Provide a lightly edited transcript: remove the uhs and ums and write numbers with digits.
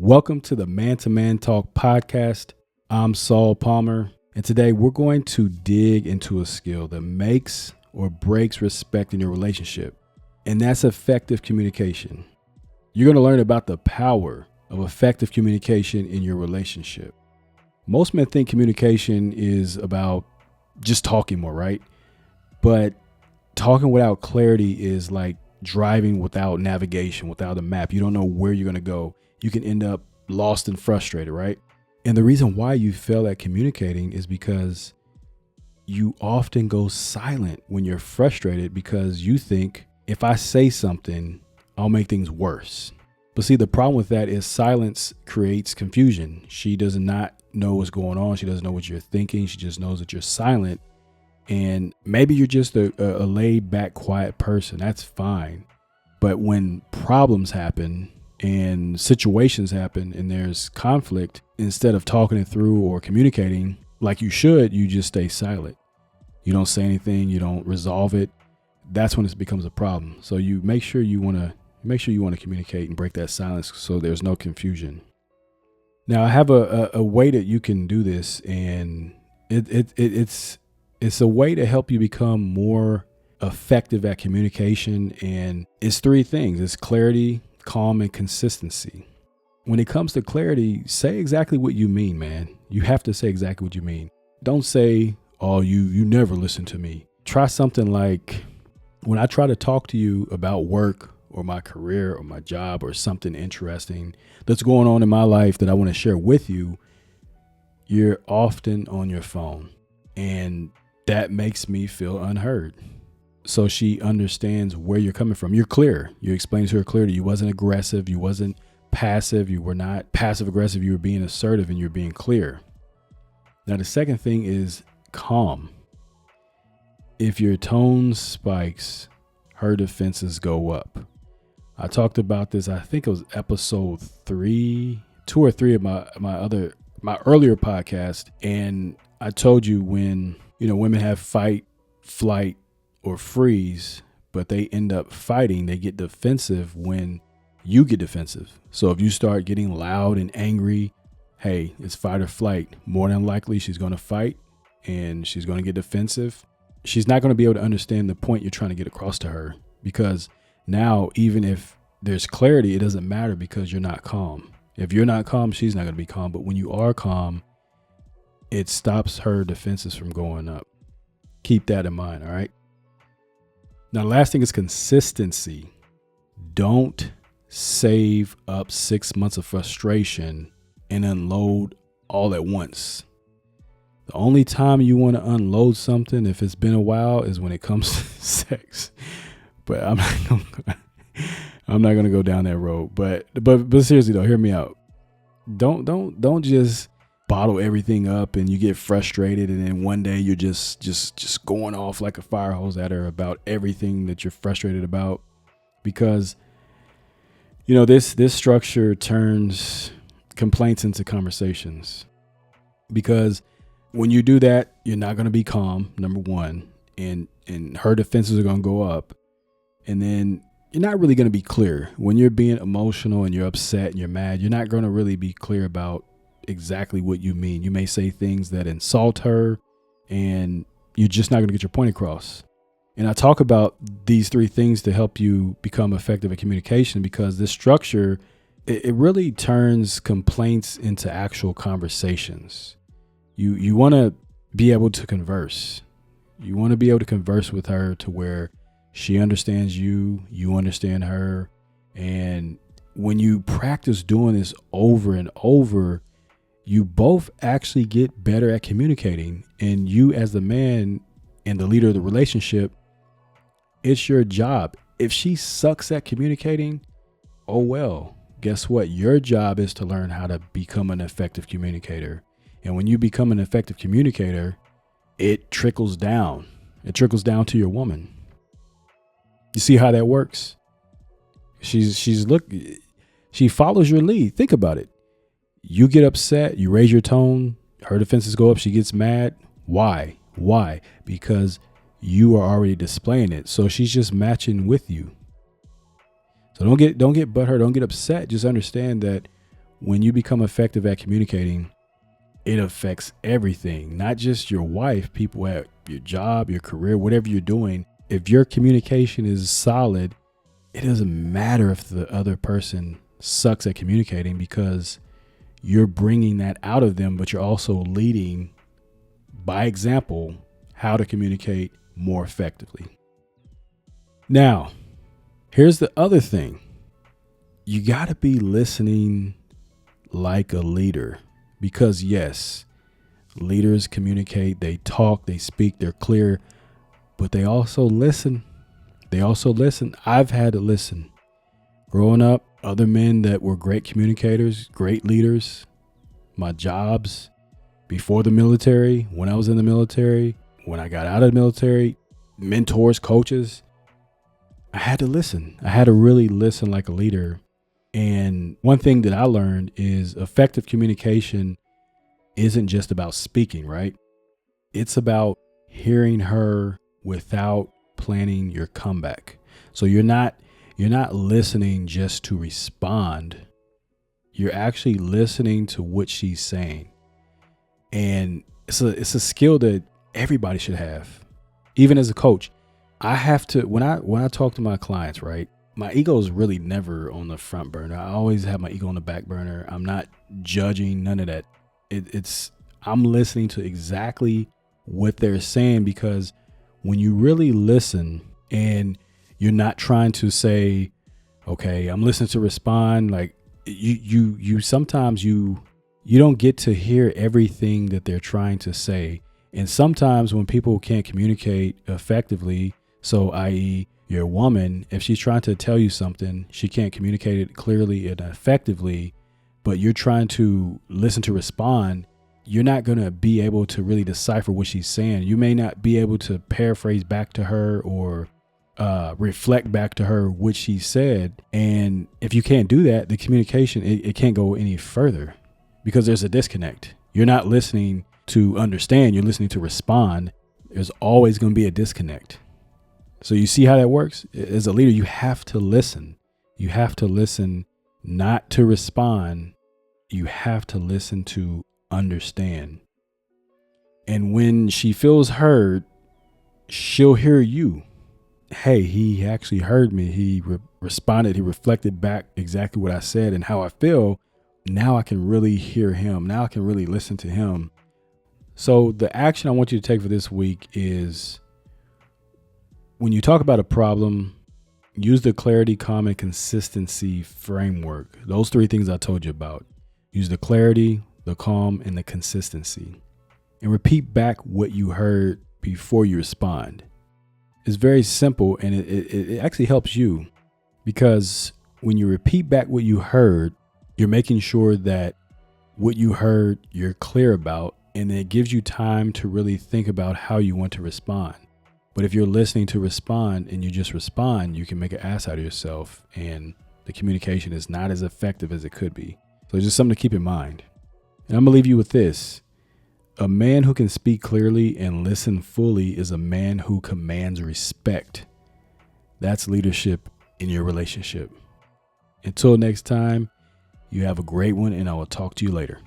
Welcome to the Man to Man Talk podcast. I'm Saul Palmer, and today we're going to dig into a skill that makes or breaks respect in your relationship, and that's effective communication. You're going to learn about the power of effective communication in your relationship. Most men think communication is about just talking more, right? But talking without clarity is like driving without navigation, without a map. You don't know where you're going to go. You can end up lost and frustrated, right? And the reason why you fail at communicating is because you often go silent when you're frustrated because you think if I say something, I'll make things worse. But see, the problem with that is silence creates confusion. She does not know what's going on. She doesn't know what you're thinking. She just knows that you're silent. And maybe you're just a laid back, quiet person. That's fine. But when problems happen and situations happen and there's conflict, instead of talking it through or communicating like you should, you just stay silent. You don't say anything. You don't resolve it. That's when it becomes a problem. So you make sure you want to communicate and break that silence so there's no confusion. Now I have a way that you can do this, and it's a way to help you become more effective at communication. And it's three things. It's clarity, calm, and consistency. When it comes to clarity, say exactly what you mean, man. You have to say exactly what you mean. Don't say, oh, you never listen to me. Try something like, when I try to talk to you about work or my career or my job or something interesting that's going on in my life that I want to share with you, you're often on your phone, and that makes me feel unheard. So she understands where you're coming from. You're clear. You explained to her clearly. You wasn't aggressive. You wasn't passive. You were not passive aggressive. You were being assertive and you're being clear. Now, the second thing is calm. If your tone spikes, her defenses go up. I talked about this. I think it was episode 2 or 3 of my earlier podcast. And I told you when, women have fight, flight, or freeze, but they end up fighting, they get defensive when you get defensive. So if you start getting loud and angry, hey, it's fight or flight. More than likely, she's going to fight and she's going to get defensive. She's not going to be able to understand the point you're trying to get across to her, because now, even if there's clarity, it doesn't matter because you're not calm. If you're not calm, she's not going to be calm. But when you are calm, it stops her defenses from going up. Keep that in mind. All right. Now, the last thing is consistency. Don't save up 6 months of frustration and unload all at once. The only time you want to unload something, if it's been a while, is when it comes to sex. But I'm not gonna go down that road. But seriously though, hear me out. Don't just bottle everything up and you get frustrated, and then one day you're just going off like a fire hose at her about everything that you're frustrated about, because this structure turns complaints into conversations. Because when you do that, you're not going to be calm, number one, and her defenses are going to go up, and then you're not really going to be clear. When you're being emotional and you're upset and you're mad, you're not going to really be clear about exactly what you mean. You may say things that insult her, and you're just not going to get your point across. And I talk about these three things to help you become effective at communication, because this structure, it really turns complaints into actual conversations. You want to be able to converse. You want to be able to converse with her to where she understands you, you understand her. And when you practice doing this over and over, you both actually get better at communicating. And you, as the man and the leader of the relationship, it's your job. If she sucks at communicating, oh well, guess what? Your job is to learn how to become an effective communicator. And when you become an effective communicator, it trickles down. It trickles down to your woman. You see how that works? She follows your lead. Think about it. You get upset, you raise your tone, her defenses go up, she gets mad. Why? Because you are already displaying it. So she's just matching with you. So don't get butthurt, don't get upset. Just understand that when you become effective at communicating, it affects everything, not just your wife, people at your job, your career, whatever you're doing. If your communication is solid, it doesn't matter if the other person sucks at communicating, because you're bringing that out of them, but you're also leading by example how to communicate more effectively. Now, here's the other thing. You got to be listening like a leader, because yes, leaders communicate, they talk, they speak, they're clear, but they also listen. I've had to listen. Growing up, other men that were great communicators, great leaders, my jobs before the military, when I was in the military, when I got out of the military, mentors, coaches, I had to listen. I had to really listen like a leader. And one thing that I learned is effective communication isn't just about speaking, right? It's about hearing her without planning your comeback. So you're not listening just to respond. You're actually listening to what she's saying. And it's a skill that everybody should have. Even as a coach, I have to, when I talk to my clients, right? My ego is really never on the front burner. I always have my ego on the back burner. I'm not judging, none of that. I'm listening to exactly what they're saying, because when you really listen and you're not trying to say, okay, I'm listening to respond, like you sometimes you don't get to hear everything that they're trying to say. And sometimes when people can't communicate effectively, so i.e. your woman, if she's trying to tell you something, she can't communicate it clearly and effectively, but you're trying to listen to respond, you're not going to be able to really decipher what she's saying. You may not be able to paraphrase back to her or reflect back to her what she said. And if you can't do that, the communication, it can't go any further, because there's a disconnect. You're not listening to understand, you're listening to respond. There's always going to be a disconnect. So you see how that works? As a leader, you have to listen. You have to listen not to respond. You have to listen to understand. And when she feels heard, she'll hear you. Hey, he actually heard me. He responded. He reflected back exactly what I said and how I feel. Now I can really hear him. Now I can really listen to him. So the action I want you to take for this week is, when you talk about a problem, use the clarity, calm, and consistency framework. Those three things I told you about. Use the clarity, the calm, and the consistency. And repeat back what you heard before you respond. It's very simple, and it actually helps you, because when you repeat back what you heard, you're making sure that what you heard you're clear about, and it gives you time to really think about how you want to respond. But if you're listening to respond and you just respond, you can make an ass out of yourself, and the communication is not as effective as it could be. So it's just something to keep in mind. And I'm going to leave you with this. A man who can speak clearly and listen fully is a man who commands respect. That's leadership in your relationship. Until next time, you have a great one, and I will talk to you later.